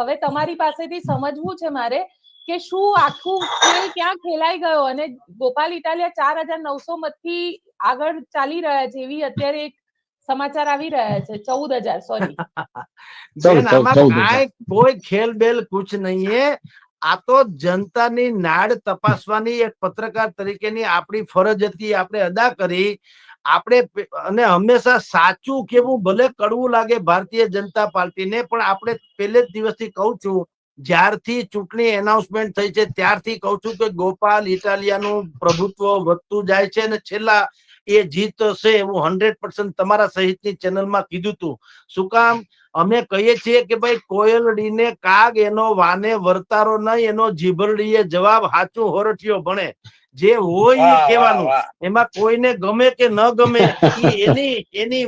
હવે તમારી પાસેથી સમજવું છે મારે કે શું આખું ખેલ ક્યાં ખેલાઈ ગયો અને ગોપાલ ઇટાલિયા 4,900 મતથી આગળ ચાલી રહ્યા છે એવી અત્યારે એક સમાચાર આવી રહ્યા છે. 14,000 સોરી. કોઈ ખેલ બેલ કુછ નહીં હે. આ તો જનતાની નાડ તપાસવાની એક પત્રકાર તરીકેની આપણી ફરજ હતી, આપણે અદા કરી. આપણે અને હંમેશા સાચું કેવું ભલે કડવું લાગે ભારતીય જનતા પાર્ટીને, પણ આપણે પહેલે જ દિવસથી કહું છું, જ્યારથી ચૂંટણી એનાઉન્સમેન્ટ થઈ છે ત્યારથી કહું છું કે ગોપાલ ઇટાલિયાનું પ્રભુત્વ વધતું જાય છે અને છેલ્લા એ જીત છે એવું 100% તમારા સહિતની ચેનલમાં કીધું હતું. શું કામ? અમે કહીએ છીએ કે ભાઈ કોયલડીને કાગ એનો વાને વર્તારો નહીં, એનો જીભરડીએ જવાબ હાચું હોરઠિયો ભણે. જે હોય એ કહેવાનું, એમાં કોઈને ગમે કે ન ગમે એની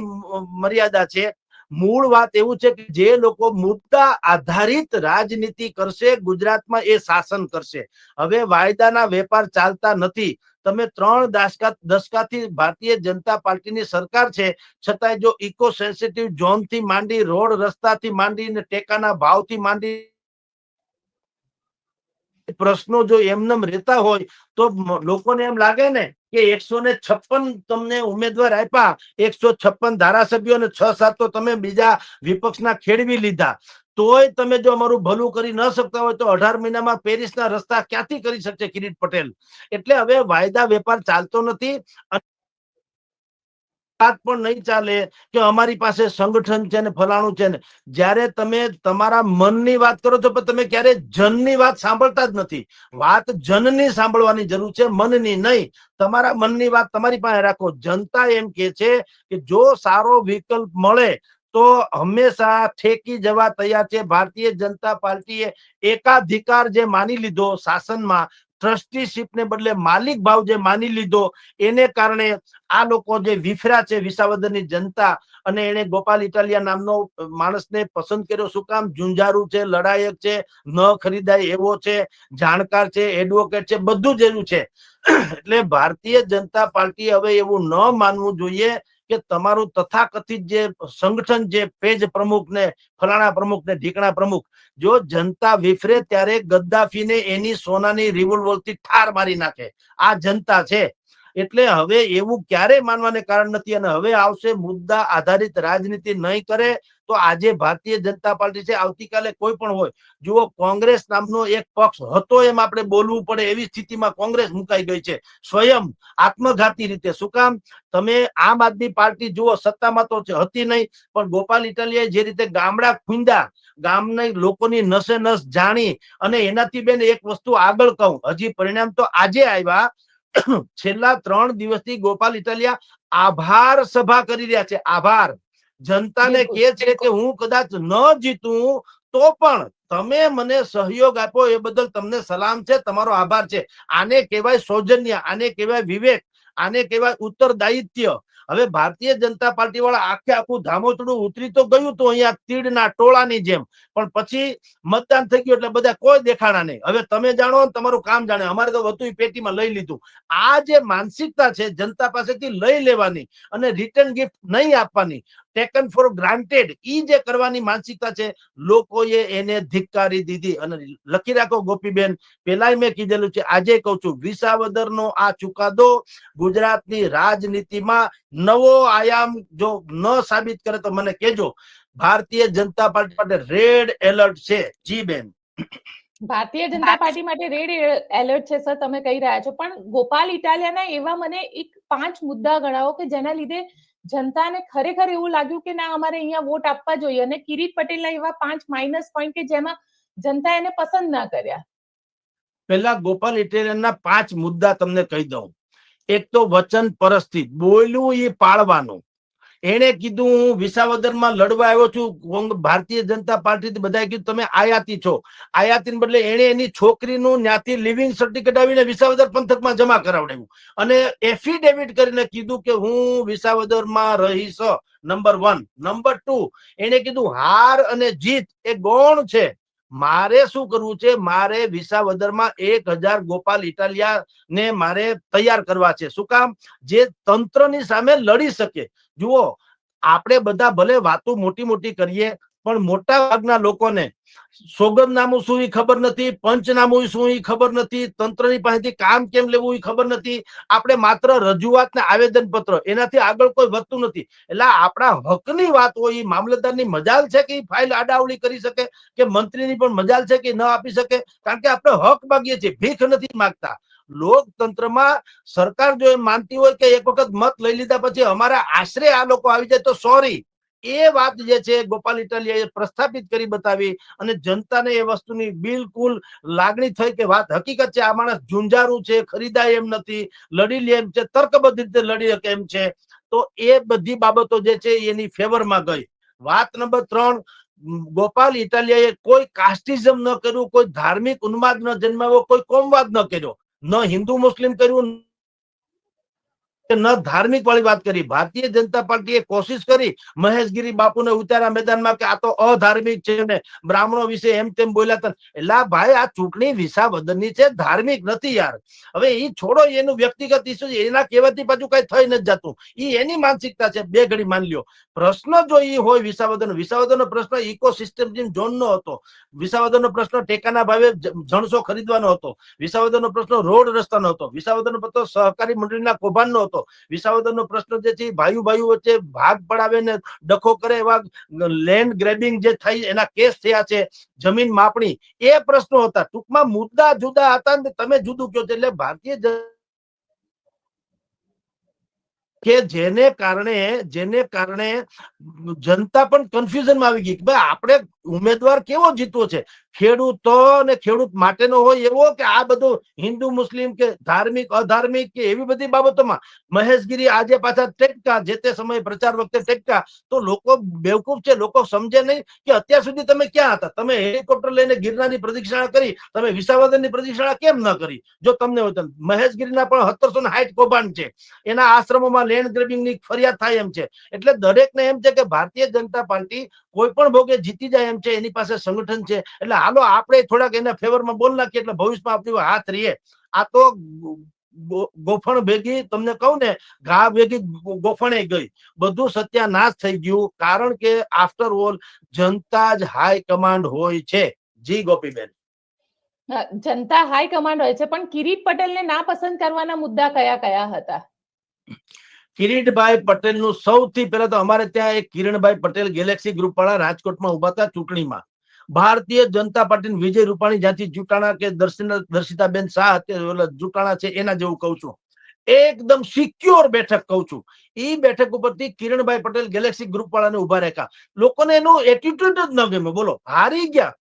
મર્યાદા છે. મૂળ વાત એવું છે કે જે લોકો મુદ્દા આધારિત રાજનીતિ કરશે ગુજરાતમાં એ શાસન કરશે. હવે વાયદાના વેપાર ચાલતા નથી. તમે 3 દશકાથી ભારતીય જનતા પાર્ટીની સરકાર છે, છતાંય જો ઇકો સેન્સિટિવ ઝોન થી માંડી, રોડ રસ્તાથી માંડીને ટેકાના ભાવથી માંડી પ્રશ્નો જો એમનેમ રહેતા હોય તો લોકોને એમ લાગે ને કે 156 તમને ઉમેદવાર આપ્યા, 156 ધારાસભ્યો અને 6-7 તો તમે બીજા વિપક્ષના ખેડવી લીધા. તોય તમે જો અમારું ભલું કરી ન શકતા હોય તો 18 મહિનામાં પેરિસના રસ્તા ક્યાંથી કરી શકશે કિરીટ પટેલ? એટલે હવે વાયદા વેપાર ચાલતો નથી. વાત પણ નહીં ચાલે કે અમારી પાસે સંગઠન છે ને ફલાણું છે ને. જ્યારે તમે તમારા મનની વાત કરો છો પણ તમે ક્યારે જનની વાત સાંભળતા જ નથી. વાત જનની સાંભળવાની જરૂર છે, મનની નહીં. તમારા મનની વાત તમારી પાસે રાખો. જનતા એમ કે છે કે જો સારો વિકલ્પ મળે તો હંમેશા ઠેકી જવા તૈયાર છે. ભારતીય જનતા પાર્ટીએ એકાધિકાર જે માની લીધો શાસનમાં, ટ્રસ્ટીશીપને બદલે માલિક ભાવ જે માની લીધો, એને કારણે આ લોકો જે વિફર્યા છે વિસાવદરની જનતા, અને એને ગોપાલ ઇટાલિયા નામનો માણસને પસંદ કર્યો. શું કામ? ઝુંઝારું છે, લડાયક છે, ન ખરીદાય એવો છે, જાણકાર છે, એડવોકેટ છે, બધું જ એવું છે. એટલે ભારતીય જનતા પાર્ટી હવે એવું ન માનવું જોઈએ કે તમારું તથાકથિત જે સંગઠન, જે પેજ પ્રમુખ ને ફલાણા પ્રમુખ ને ઢીકણા પ્રમુખ, જો જનતા વિફરે ત્યારે ગદ્દાફીને એની સોનાની રિવોલ્વરથી ઠાર મારી નાખે. આ જનતા છે. એટલે હવે એવું ક્યારેય માનવાને કારણ નથી. અને હવે આવશે મુદ્દા આધારિત રાજનીતિ નહીં કરે તો આજે ભારતીય જનતા પાર્ટી છે, આવતીકાલે કોઈ પણ હોય. જુઓ, કોંગ્રેસ નામનો એક પક્ષ હતો એમ આપણે બોલવું પડે એવી સ્થિતિમાં કોંગ્રેસ મુકાઈ ગઈ છે, સ્વયં આત્મઘાતી રીતે. શું કામ? તમે આમ આદમી પાર્ટી જુઓ, સત્તામાં તો હતી નહીં, પણ ગોપાલ ઇટાલિયાએ જે રીતે ગામડા ખૂંદ્યા, ગામના લોકોની નસે નસ જાણી, અને એનાથી બેન એક વસ્તુ આગળ કહું, હજી પરિણામ તો આજે આવ્યા. છેલ્લા 3 દિવસથી ગોપાલ ઇટાલિયા આભાર સભા કરી રહ્યા છે. આભાર જનતાને કહે છે કે હું કદાચ ન જીતું તો પણ તમે મને સહયોગ આપો એ બદલ તમને સલામ છે, તમારો આભાર છે. આને કહેવાય સૌજન્ય, આને કહેવાય વિવેક, આને કહેવાય ઉત્તરદાયિત્વ. હવે ભારતીય જનતા પાર્ટી વાળા આખું ધામોચડું ઉતરી તો ગયું તો અહીંયા તીડના ટોળાની જેમ, પણ પછી મતદાન થઈ ગયું એટલે બધા કોઈ દેખાણા નહીં. હવે તમે જાણો, તમારું કામ જાણે. અમારે તો હતું પેટીમાં લઈ લીધું. આ જે માનસિકતા છે જનતા પાસેથી લઈ લેવાની અને રિટર્ન ગિફ્ટ નહીં આપવાની, ટેકન ફોર ગ્રાન્ટેડ, ઈ જે કરવાની માનસિકતા છે, લોકોએ એને ધિક્કારી દીધી. અને લખી રાખો ગોપીબેન, પેલાય મેં કીધેલું છે, આજે કહું છું, વિસાવદરનો આ ચુકાદો ગુજરાતની રાજનીતિમાં નવો આયામ જો ન સાબિત કરે તો મને કહેજો. ભારતીય જનતા પાર્ટી માટે રેડ એલર્ટ છે. જી બેન. ભારતીય જનતા પાર્ટી માટે રેડ એલર્ટ છે સર, તમે કહી રહ્યા છો. પણ ગોપાલ ઇટાલિયાના એવા મને એક 5 મુદ્દા ગણાવો કે જેના લીધે જનતાને ખરેખર એવું લાગ્યું કે ના, અમારે અહીંયા વોટ આપવા જોઈએ. અને કિરીટ પટેલના એવા 5 માઇનસ પોઈન્ટ કે જેમાં જનતા એને પસંદ ના કર્યા. પહેલા ગોપાલ ઇટાલિયાના 5 મુદ્દા તમને કહી દઉં. એક તો વચન પરસ્થી બોલ્યું એ પાળવાનું. એને કીધું હું વિસાવદરમાં લડવા આવ્યો છું. ભારતીય જનતા પાર્ટી બધા કીધું તમે આયાતી છો. આયાતીને બદલે એને એની છોકરીનું ત્યાંથી લિવિંગ સર્ટિફિકેટ આવીને વિસાવદર પંથકમાં જમા કરાવડાવ્યું અને એફિડેવિટ કરીને કીધું કે હું વિસાવદરમાં રહીશ. નંબર 1. નંબર 2, એને કીધું હાર અને જીત એ ગૌણ છે. મારે શું કરવું છે? મારે વિસાવદરમાં 1000 ગોપાલ ઇટાલિયા ને મારે તૈયાર કરવા છે. શું કામ? જે તંત્રની સામે લડી શકે. જુઓ, આપણે બધા ભલે વાતો મોટી મોટી કરીએ, પણ મોટા ભાગના લોકોને સોગંદનામું શું એ ખબર નથી, પંચનામું શું એ ખબર નથી, તંત્રની પાસેથી કામ કેમ લેવું એ ખબર નથી. આપણે માત્ર રજૂઆત ને આવેદન પત્ર, એનાથી આગળ કોઈ વધતું નથી. એટલે આપણા હકની વાત હોય, એ મામલતદારની મજાલ છે કે ફાઇલ આડાવડી કરી શકે, કે મંત્રીની પણ મજાલ છે કે ન આપી શકે? કારણ કે આપણે હક માગીએ છીએ, ભીખ નથી માગતા. લોકતંત્રમાં સરકાર જો એમ માનતી હોય કે એક વખત મત લઈ લીધા પછી અમારા આશરે આ લોકો આવી જાય તો સોરી, એ વાત જે છે ગોપાલ ઇટાલિયાએ પ્રસ્થાપિત કરી બતાવી, અને જનતાને એ વસ્તુની બિલકુલ લાગણી થઈ કે વાત હકીકત છે, આ માણસ ઝુંઝારું છે, ખરીદાય એમ નથી, લડી લે એમ છે, તર્કબદ્ધ રીતે લડી શકે એમ છે. તો એ બધી બાબતો જે છે એની ફેવરમાં ગઈ. વાત નંબર 3, ગોપાલ ઇટાલિયાએ કોઈ કાસ્ટિઝમ ન કર્યું, કોઈ ધાર્મિક ઉન્માદ ન જન્માવ્યો, કોઈ કોમવાદ ન કર્યો, ન હિન્દુ મુસ્લિમ કર્યું, ન ધાર્મિક વાળી વાત કરી. ભારતીય જનતા પાર્ટીએ કોશિશ કરી મહેશગીરી બાપુને ઉતારા મેદાનમાં કે આ તો અધાર્મિક છે ને બ્રાહ્મણો વિશે એમ તેમ બોલ્યા હતા. એટલે ભાઈ, આ ચૂંટણી વિસાવદનની છે, ધાર્મિક નથી યાર. હવે એ છોડો, એનું વ્યક્તિગત ઇસ્યુ, એના કહેવાથી પાછું કઈ થઈ નથી જતું, એ એની માનસિકતા છે. બે ઘડી માન લ્યો, પ્રશ્ન જો એ હોય વિસાવદનનો પ્રશ્ન ઇકોસિસ્ટમ ઝોનનો હતો, વિસાવદનનો પ્રશ્ન ટેકાના ભાવે જણસો ખરીદવાનો હતો, વિસાવદનનો પ્રશ્ન રોડ રસ્તાનો હતો, વિસાવદનનો પ્રશ્ન સહકારી મંડળીના કૌભાંડનો હતો, વિસાવદરનો પ્રશ્ન જે છે ભાઈઓ વચ્ચે ભાગ પડાવે ને ડખો કરે એવા લેન્ડ ગ્રેબિંગ જે થઈ એના કેસ થયા છે, જમીન માપણી, એ પ્રશ્નો હતા. ટૂંકમાં મુદ્દા જુદા હતા ને તમે જુદું કહો છો. એટલે ભારતીય કે જેને કારણે જનતા પણ કન્ફ્યુઝનમાં આવી ગઈ કે ભાઈ આપણે ઉમેદવાર કેવો જીતવો છે, ખેડૂતો ને ખેડૂત માટેનો હોય એવો કે આ બધું હિન્દુ મુસ્લિમ કે ધાર્મિક અધાર્મિક કે એવી બધી બાબતોમાં મહેશગીરી આજે પાછા ટેટકા, જે તે સમયે પ્રચાર વખતે ટેટકા. તો લોકો બેવકૂફ છે, લોકો સમજે નહીં કે અત્યાર સુધી તમે ક્યાં હતા? તમે હેલિકોપ્ટર લઈને ગિરનારની પ્રદક્ષિણા કરી, તમે વિસાવદનની પ્રદક્ષિણા કેમ ન કરી? જો તમને હોય તો મહેશગીરીના પણ 1760 કૌભાંડ છે, એના આશ્રમોમાં લેન્ડ ગ્રેબિંગની ફરિયાદ થાય એમ છે. એટલે દરેકને એમ છે કે ભારતીય જનતા પાર્ટી કોઈ પણ ભોગે જીતી જાય એમ છે, એની પાસે સંગઠન છે. એટલે હાલો આપણે થોડાક એના ફેવરમાં બોલ નાખીએ એટલે ભવિષ્યમાં આપણી હાથ રહીએ. આ તો ગોફણ ભેગી, તમને કહું ને, ઘા ભેગી ગોફણે ગઈ, બધું સત્યાનાશ થઈ ગયું. કારણ કે આફ્ટર ઓલ જનતા જ હાઈ કમાન્ડ હોય છે. જી ગોપીબેન. જનતા હાઈ કમાન્ડ હોય છે, પણ કિરીટ પટેલને ના પસંદ કરવાના મુદ્દા કયા કયા હતા? કિરીટભાઈ પટેલનું સૌથી પહેલા તો અમારે ત્યાં એક કિરણભાઈ પટેલ ગેલેક્સી ગ્રુપ વાળા રાજકોટમાં ઉભા હતા ચૂંટણીમાં. ભારતીય જનતા પાર્ટી વિજય રૂપાણી જ્યાંથી ચૂંટાણા, કે દર્શિતાબેન શાહ ચૂંટાણા છે, એના જેવું કઉ છું, એકદમ સિક્યોર બેઠક કઉ છું. એ બેઠક ઉપરથી કિરણભાઈ પટેલ ગેલેક્સી ગ્રુપ વાળાને ઉભા રાખ્યા. લોકોને એનું એટીટ્યુડ જ ન ગમે. બોલો, હારી ગયા.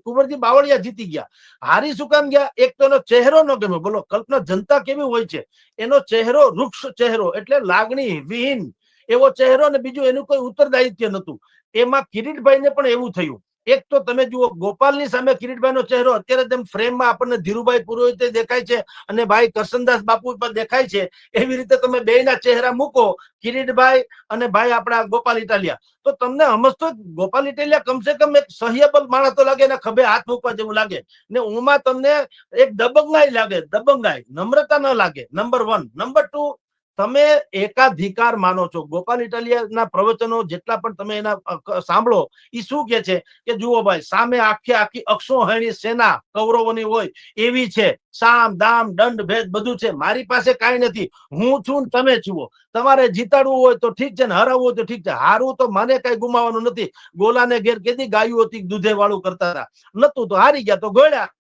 કુંવરજી બાવળિયા જીતી ગયા. હારી શું કામ ગયા? એક તો એનો ચહેરો ન ગમે. બોલો, કલ્પના જનતા કેવી હોય છે, એનો ચહેરો વૃક્ષ ચહેરો, એટલે લાગણી વિહીન એવો ચહેરો, ને બીજું એનું કોઈ ઉત્તરદાયિત્વ નતું. એમાં કિરીટભાઈને પણ એવું થયું. એક તો તમે જુઓ, ગોપાલની સામે કિરીટભાઈનો ચહેરો અત્યારે તેમ ફ્રેમમાં આપણને ધીરુભાઈ પુરોહિતે દેખાય છે અને ભાઈ કરશનદાસ બાપુ પર દેખાય છે. એવી રીતે તમે બેયના ચહેરા મૂકો, કિરીટભાઈ અને ભાઈ આપણા ગોપાલ ઇટાલિયા, તો તમને સમજતો ગોપાલ ઇટાલિયા કમસે કમ એક સહ્યબલ માણસ તો લાગે, ને ખભે હાથ મૂકવા જેવું લાગે, ને ઉમાં તમને એક દબંગાઈ લાગે, દબંગાઈ, નમ્રતા ન લાગે. નંબર 1. નંબર 2, તમે એકાધિકાર માનો છો. ગોપાલ ઇટાલિયાના પ્રવચનો જેટલા પણ તમે એના સાંભળો, એ શું કે છે કે જુઓ ભાઈ, સામે આખી અક્ષોહિણી સેના કૌરવોની હોય એવી છે, સામ દામ દંડ ભેદ બધું છે. મારી પાસે કાંઈ નથી, હું છું ને તમે જુઓ. તમારે જીતાડવું હોય તો ઠીક છે, ને હરાવવું હોય તો ઠીક છે. હારું તો મને કઈ ગુમાવવાનું નથી. ગોલાને ઘેર કેદી ગાયું હતી, દૂધે વાળું કરતા હતા, નતું તો હારી ગયા તો ગોળ્યા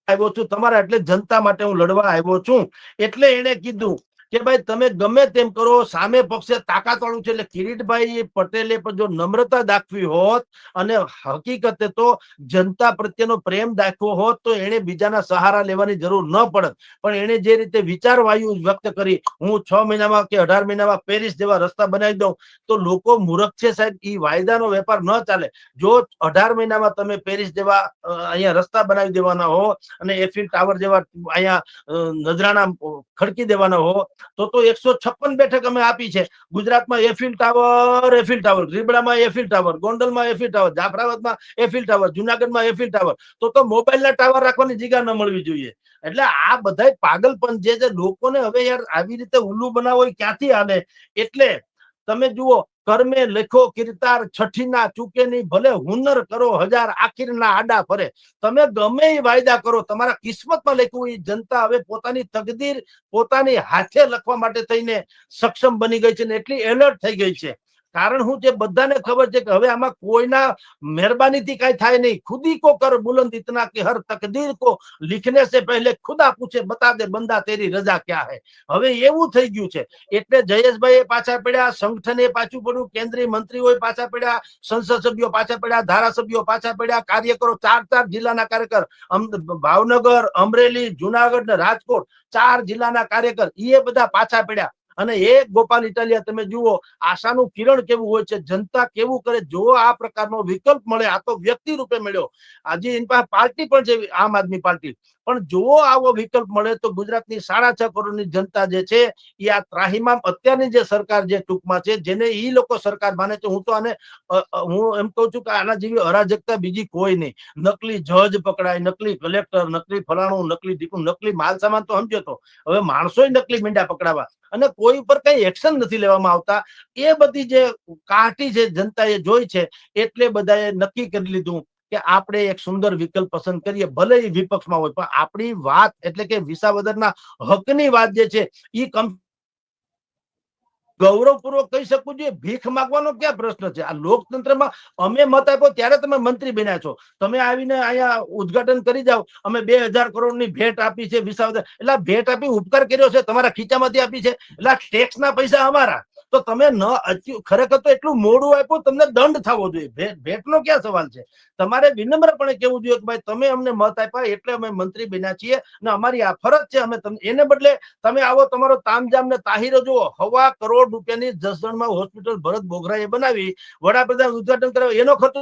આવ્યો છું તમારા, એટલે જનતા માટે હું લડવા આવ્યો છું. એટલે એને કીધું કે ભાઈ તમે ગમે તેમ કરો, સામે પક્ષે તાકાત વાળું છે. એટલે કિરીટભાઈ પટેલે પણ જો નમ્રતા દાખવી હોત અને હકીકતે તો જનતા પ્રત્યેનો પ્રેમ દાખવો હોત, તો એને બીજાના સહારા લેવાની જરૂર ન પડત. પણ એને જે રીતે વિચારવાયુ વ્યક્ત કરી, હું 6 મહિનામાં કે 18 મહિનામાં પેરિસ જેવા રસ્તા બનાવી દઉં, તો લોકો મૂર્ખ છે સાહેબ. એ વાયદાનો વેપાર ન ચાલે. જો 18 મહિનામાં તમે પેરિસ જેવા અહીંયા રસ્તા બનાવી દેવાના હો અને એફિલ ટાવર જેવા અહીંયા નજરાણા ખડકી દેવાના હો, તો 156 બેઠક અમે આપી છે. ગુજરાતમાં એફિલ ટાવર, રીબડામાં એફિલ ટાવર, ગોંડલમાં એફિલ ટાવર, જાફરાબાદમાં એફિલ ટાવર, જુનાગઢમાં એફિલ ટાવર, તો મોબાઈલના ટાવર રાખવાની જગ્યા ન મળવી જોઈએ. એટલે આ બધા પાગલપન જે લોકોને હવે યાર આવી રીતે ઉલ્લુ બનાવો ક્યાંથી હાલે. એટલે તમે જુઓ, કર્મે લખો કિરતાર છઠ્ઠીના ચૂકે નહીં, ભલે હુનર કરો હજાર આખીરના આડા ફરે. તમે ગમે એ વાયદા કરો, તમારા કિસ્મતમાં લખ્યું એ જનતા હવે પોતાની તકદીર પોતાની હાથે લખવા માટે થઈને સક્ષમ બની ગઈ છે ને એટલી એલર્ટ થઈ ગઈ છે. કારણ હું જે બધાને ખબર છે કે હવે આમાં કોઈના મહેરબાનીથી કઈ થાય નહીં. ખુદી કો કર બુલંદ ઇતના કે હર તકદીર કો લિખને સે પહેલે ખુદા પૂછે બતા દે બંદા તેરી રજા ક્યાં હૈ. હવે એવું થઈ ગયું છે. એટલે જયેશભાઈ પાછા પડ્યા, સંગઠને પાછું પડ્યું, કેન્દ્રીય મંત્રીઓ પાછા પડ્યા, સંસદ સભ્યો પાછા પડ્યા, ધારાસભ્યો પાછા પડ્યા, કાર્યકરો 4 જિલ્લાના કાર્યકર, ભાવનગર, અમરેલી, જુનાગઢ ને રાજકોટ 4 જિલ્લાના કાર્યકર એ બધા પાછા પડ્યા. અને એક ગોપાલ ઇટાલિયા તમે જુઓ આશાનું કિરણ કેવું હોય છે, જનતા કેવું કરે. જો આ પ્રકારનો વિકલ્પ મળે, આ તો વ્યક્તિ રૂપે મળ્યો, આજે એની પાસે પાર્ટી પણ છે આમ આદમી પાર્ટી, પણ જો આવો વિકલ્પ મળે તો ગુજરાતની 6.5 કરોડની જનતા જે છે એ આ ત્રાહિમામ અત્યારની જે સરકાર જે ટૂંકમાં છે જેને એ લોકો સરકાર માને છે, હું તો આને હું એમ કહું છું કે આના જેવી અરાજકતા બીજી કોઈ નહીં. નકલી જજ પકડાય, નકલી કલેક્ટર, નકલી ફલાણું, નકલી ઢીકું, નકલી માલ સામાન તો સમજો. તો હવે માણસો નકલી મીંડા પકડાવા અને કોઈ ઉપર કઈ એક્શન નથી લેવામાં આવતા. એ બધી જે કાઠી છે જનતાએ જોઈ છે એટલે બધાએ નક્કી કરી લીધું કે આપણે એક સુંદર વિકલ્પ પસંદ કરીએ, ભલે એ વિપક્ષમાં હોય પણ આપણી વાત એટલે કે વિસાવદરના હકની વાત જે છે એ ગૌરવપૂર્વક કહી શકવું જોઈએ. ભીખ માંગવાનો ક્યાં પ્રશ્ન છે? આ લોકતંત્રમાં અમે મત આપ્યો ત્યારે તમે મંત્રી બન્યા છો, તમે આવીને અહીંયા ઉદઘાટન કરી જાઓ અમે 2000 કરોડની ભેટ આપી છે વિસાવદર, એટલે ભેટ આપી ઉપકાર કર્યો છે, તમારા ખીચામાંથી આપી છે, એટલે ટેક્સના પૈસા અમારા. તો તમે ન ખરેખર તો એટલું મોડું આપ્યું, તમને દંડ થવો જોઈએ. ભેટનો ક્યાં સવાલ છે? તમારે વિનમ્રપણે કેવું જોઈએ કે ભાઈ તમે અમને મત આપ્યા એટલે અમે મંત્રી બન્યા છીએ અને અમારી આ ફરજ છે. અમે એને બદલે તમે આવો તમારો તામજામ ને તાહીરો જુઓ. 1.25 કરોડ રૂપિયાની જસદણમાં હોસ્પિટલ ભરત બોઘરાએ બનાવી, વડાપ્રધાન ઉદઘાટન કરાવ્યું, એનો ખર્ચો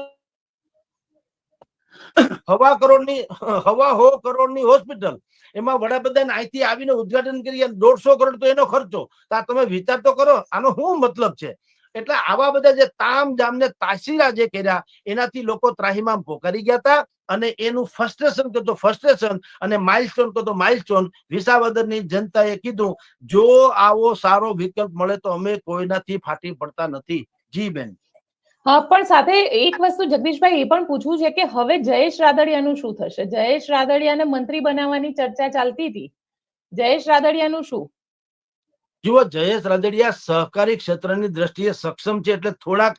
1.25 કરોડની હોસ્પિટલ, એમાં વડાપ્રધાન અહીંથી આવીને ઉદઘાટન કરી 150 કરોડ તો એનો ખર્ચો. તમે વિચાર તો કરો આનો શું મતલબ છે? એટલે આવા બધા જે તામજામ ને તાસીરા જે કર્યા એનાથી લોકો ત્રાહિમામ પોકારી ગયા હતા અને એનું ફ્રસ્ટ્રેશન અને માઇલસ્ટોન કહો તો માઇલસ્ટોન વિસાવદરની જનતાએ કીધું જો આવો સારો વિકલ્પ મળે તો અમે કોઈનાથી ફાટી પડતા નથી. જી બેન. હા, પણ સાથે એક વસ્તુ જગદીશભાઈ એ પણ પૂછવું છે કે હવે જયેશ રાદડિયાનું શું થશે? જયેશ રાદડિયાને મંત્રી બનાવવાની ચર્ચા ચાલતી હતી, જયેશ રાદડિયાનું શું? જુઓ, જયેશ રાદડિયા સહકારી ક્ષેત્રની દ્રષ્ટિએ સક્ષમ છે એટલે થોડાક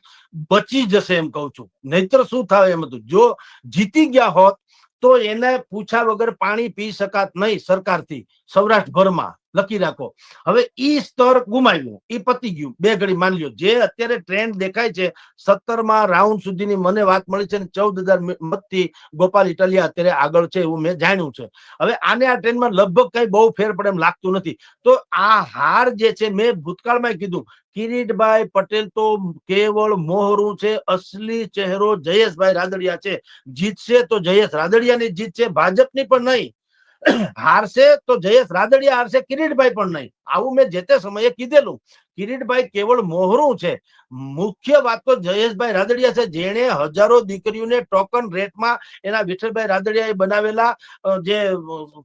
બચી જશે એમ કઉ છું, નહીતર શું થાય એમ હતું. જો જીતી ગયા હોત તો એને પૂછા વગર પાણી પી શકાત નહીં સરકારથી સૌરાષ્ટ્રભરમાં, લખી રાખો. હવે ઈ સ્તર ગુમાવ્યું, ઈ પતી ગયું. બે ઘડી માની લ્યો જે અત્યારે ટ્રેન્ડ દેખાય છે 17મા રાઉન્ડ સુધીની મને વાત મળી છે, 14,000 મતથી ગોપાલ ઇટાલિયા અત્યારે આગળ છે એવું મેં જાણ્યું છે. હવે આને આ ટ્રેન્ડમાં લગભગ કઈ બહુ ફેર પડે એમ લાગતું નથી. તો આ હાર જે છે, મેં ભૂતકાળમાં કીધું કિરીટભાઈ પટેલ તો કેવળ મોહરું છે, અસલી ચહેરો જયેશભાઈ રાદડિયા છે. જીતશે તો જયેશ રાદડિયાની જીત છે, ભાજપની પણ નહીં. હારશે તો જયેશ રાદડિયા હારશે, કિરીટભાઈ પણ નહીં. આવું મેં જે તે સમયે કીધેલું. કિરીટભાઈ કેવળ મોહરું છે. મુખ્ય વાત તો જયેશભાઈ રાદડિયા છે, જેણે હજારો દીકરીઓને ટોકન રેટમાં એના વિઠ્ઠલભાઈ રાદડિયાએ બનાવેલા જે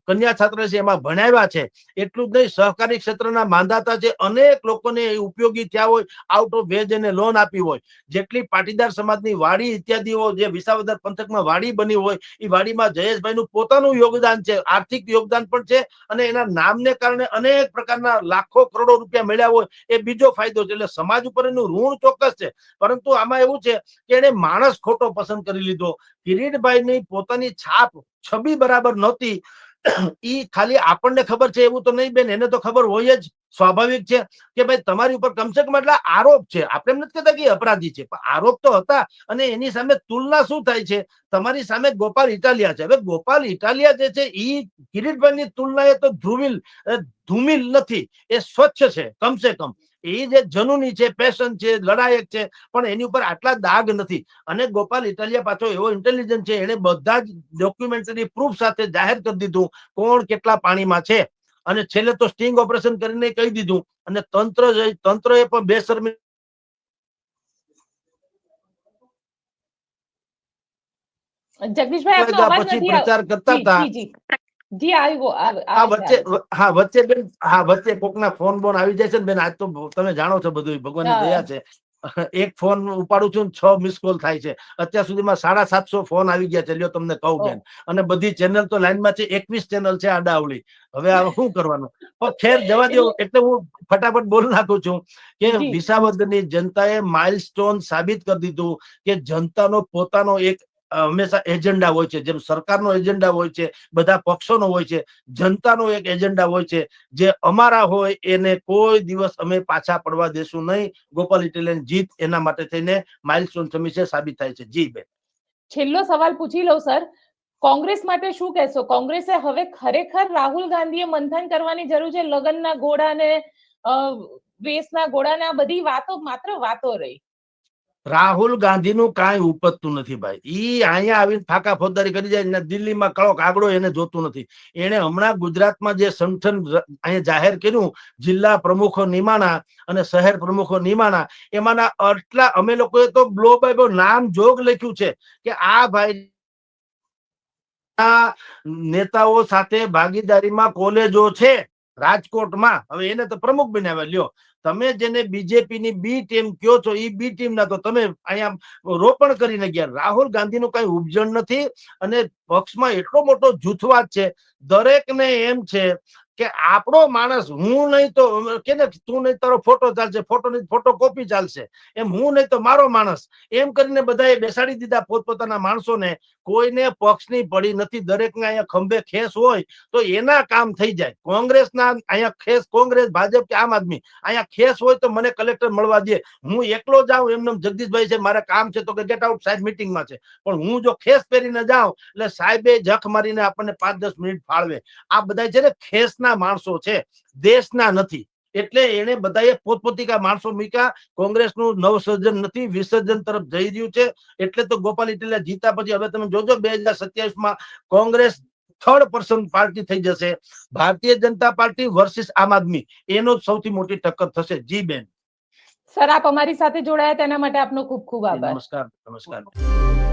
કન્યા છાત્ર છે એમાં ભણાવ્યા છે. એટલું જ નહીં, સહકારી ક્ષેત્રના માંધાતા છે, અનેક લોકોને ઉપયોગી થયા હોય, આઉટ ઓફ વેજ એને લોન આપી હોય. જેટલી પાટીદાર સમાજની વાડી ઇત્યાદિઓ જે વિસાવદર પંથકમાં વાડી બની હોય એ વાડીમાં જયેશભાઈનું પોતાનું યોગદાન છે, આર્થિક યોગદાન પણ છે અને એના નામને કારણે અનેક પ્રકારના લાખો કરોડો રૂપિયા મળ્યા હોય એ બીજો ફાયદો છે. એટલે સમાજ ઉપર એનું ઋણ ચોક્કસ છે, પરંતુ આમાં એવું છે કે એને માણસ ખોટો પસંદ કરી લીધો. કિરીટભાઈની પોતાની છાપ છબી બરાબર નહોતી. ઈ ખાલી આપણને ખબર છે એવું તો નહીં બેન, એને તો ખબર હોય જ. સ્વાભાવિક છે કે ભાઈ તમારી ઉપર કમસે કમ એટલા આરોપ છે, આપણે એમ નથી કહેતા કે અપરાધી છે, પણ આરોપ તો હતા. અને એની સામે તુલના શું થાય છે? તમારી સામે ગોપાલ ઇટાલિયા છે. હવે ગોપાલ ઇટાલિયા જે છે ઈ કિરીટભાઈની તુલનાએ તો ધૂમિલ નથી, એ સ્વચ્છ છે કમસે કમ. એ જે જનૂની છે, પેશન છે, લડાયક છે, પણ એની ઉપર આટલા દાગ નથી. અને ગોપાલ ઇટાલિયા પાછો એવો ઇન્ટેલિજન્ટ છે, એને બધા જ ડોક્યુમેન્ટરી પ્રૂફ સાથે જાહેર કરી દીધું કોણ કેટલા પાણીમાં છે. અને છેલ્લે તો સ્ટિંગ ઓપરેશન કરીને કહી દીધું. અને તંત્રએ પણ બેશરમી જગદીશભાઈ આપનો અવાજ પછી નથી પ્રચાર કરતા હતા. જી વચ્ચે કોકના ફોન બોન આવી જાય છે ને બેન, આજ તો તમે જાણો છો બધું, ભગવાનની દયા છે. એક ફોન ઉપાડું છું 6 મિસ કોલ થાય છે. અત્યાર સુધીમાં 750 ફોન આવી ગયા છે, લ્યો તમને કહું બેન. અને બધી ચેનલ તો લાઈનમાં છે, 21 ચેનલ છે આડાવળી. હવે આ શું કરવાનું? પણ ખેર જવા દો. એટલે હું ફટાફટ બોલી નાખું છું કે જી. વિસાવદરની જનતાએ માઇલસ્ટોન સાબિત કરી દીધું કે જનતાનો પોતાનો એક હંમેશા એજન્ડા હોય છે. જેમ સરકારનો એજન્ડા હોય છે, બધા પક્ષોનો હોય છે, જનતાનો એક એજન્ડા હોય છે. જે અમારા હોય એને કોઈ દિવસ અમે પાછા પડવા દેશું નહીં. ગોપાલ ઇટાલિયન જીત એના માટે થઈને માઇલસ્ટોન સમિતિ સાબિત થાય છે. જી બેન. છેલ્લો સવાલ પૂછી લઉં સર, કોંગ્રેસ માટે શું કહેશો? કોંગ્રેસે હવે ખરેખર રાહુલ ગાંધીએ મંથન કરવાની જરૂર છે? લગ્નના ઘોડાને વેસના ઘોડાને આ બધી વાતો માત્ર વાતો રહી. રાહુલ ગાંધીનું કાંઈ ઉપજતું નથી ભાઈ. ઈ અહીંયા આવીને ફાકા ફોજદારી કરી જાય ને દિલ્હીમાં કળો કાગડો એને જોતું નથી. એને હમણાં ગુજરાતમાં જે સંગઠન અહીંયા જાહેર કર્યું, જિલ્લા પ્રમુખો નિમાણા અને શહેર પ્રમુખો નિમાણા, એમાંના આટલા અમે લોકોએ તો બ્લો બાય બ્લો નામ જોગ લખ્યું છે કે આ ભાઈ નેતાઓ સાથે ભાગીદારીમાં કોલેજો છે રાજકોટમાં. હવે એને તો પ્રમુખ બનાવ્યા. લ્યો, તમે જેને બીજેપી ની બી ટીમ કયો છો, એ બી ટીમ ના તો તમે અહીંયા રોપણ કરીને ગયા. રાહુલ ગાંધી નું કઈ ઉપજણ નથી. અને પક્ષમાં એટલો મોટો જૂથવાદ છે, દરેકને એમ છે કે આપણો માણસ, હું નહીં તો કે ને તું નહીં તારો ફોટો ચાલશે, ફોટો નહીં ફોટો કોપી ચાલશે, એમ હું નહીં તો મારો માણસ, એમ કરીને બધાએ બેસાડી દીધા પોતપોતાના માણસોને. કોઈને પક્ષની પડી નથી. દરેકને અહીંયા ખંભે ખેસ હોય તો એના કામ થઈ જાય. કોંગ્રેસના અહીંયા ખેસ, કોંગ્રેસ, ભાજપ કે આમ આદમી, અહીંયા ખેસ હોય તો મને કલેક્ટર મળવા દે. હું એકલો જાઉં એમને જગદીશભાઈ છે મારે કામ છે તો કે ગેટ આઉટ સાહેબ મીટિંગમાં છે. પણ હું જો ખેસ પહેરીને જાઉં એટલે સાહેબે જખ મારીને આપણને 5-10 મિનિટ ફાળવે. આ બધા છે ને ખેસના માણસો છે, દેશના નથી. એટલે એને બધાએ પોતપોતિકા માણસો મૂક્યા. કોંગ્રેસનું નવસર્જન નથી, વિસર્જન તરફ જઈ રહ્યું છે. એટલે તો ગોપાલ ઇટાલિયા જીતા પછી હવે તમે જોજો 2027માં કોંગ્રેસ 3rd પર્સન પાર્ટી થઈ જશે. ભારતીય જનતા પાર્ટી વર્સિસ આમ આદમી, એનો સૌથી મોટી ટક્કર થશે. જી બેન. સર, આપ અમારી સાથે જોડાયા તેના માટે આપનો ખૂબ ખૂબ આભાર. નમસ્કાર.